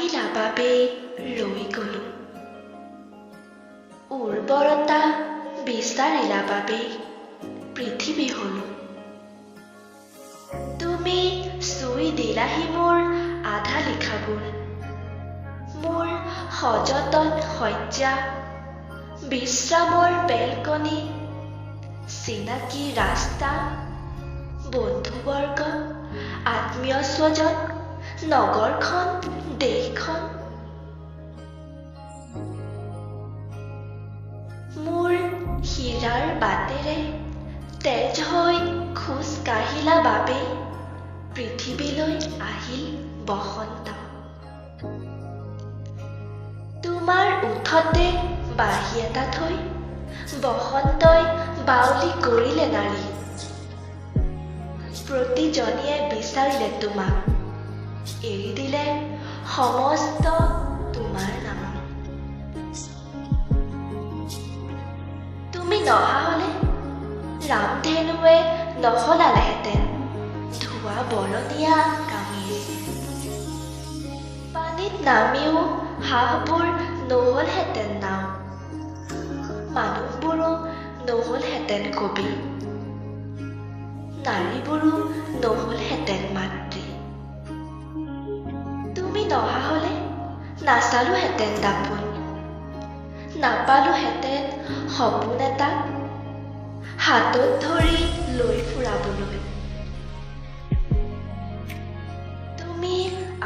আহিলা বাবে ৰৈ গলো উৰ্বৰতা বিচাৰিলা বাবে পৃথিৱী হলো তুমি চুই দিলাহি মোৰ আধা লিখাবোৰ মোৰ সযতন শয্যা বিশ্ৰামৰ বেলকনি চিনাকি ৰাস্তা বন্ধুবৰ্গ আত্মীয় স্বজন নগৰখন দেশখন মোৰ হীৰাৰ বাটেৰে তেজ হৈ খোজ কাঢ়িলা বাবে পৃথিৱীলৈ আহিল বসন্ত তোমাৰ ওঠতে বাঁহী এটা থৈ বসন্তই বাউলি কৰিলে নাৰী প্ৰতিজনীয়ে বিচাৰিলে তোমাক এৰি দিলে সমস্ত তোমাৰ নাম তুমি নহা হলে ৰামধেনুৱে নহলালেহেঁতেন ধোৱা বৰণীয়া কামিজ পানীত নামিও হাঁহবোৰ নহলহেঁতেন নাও মানুহবোৰো নহলহেঁতেন কবি নাৰীবোৰো নহলহেঁতেন মাতৃ তুমি নহা হলে নাচালোহেঁতেন দাপোন নাপালোহেঁতেন সপোন এটা হাতত ধৰি লৈ ফুৰাবলৈ তুমি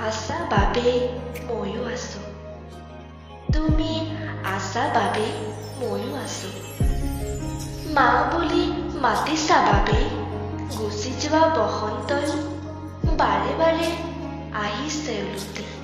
আছা বাবে ময়ো আছো তুমি আছা বাবে ময়ো আছো মা বুলি মাতিছা বাবে গুচি যোৱা বসন্তই বাৰে বাৰে আহিছে উলটি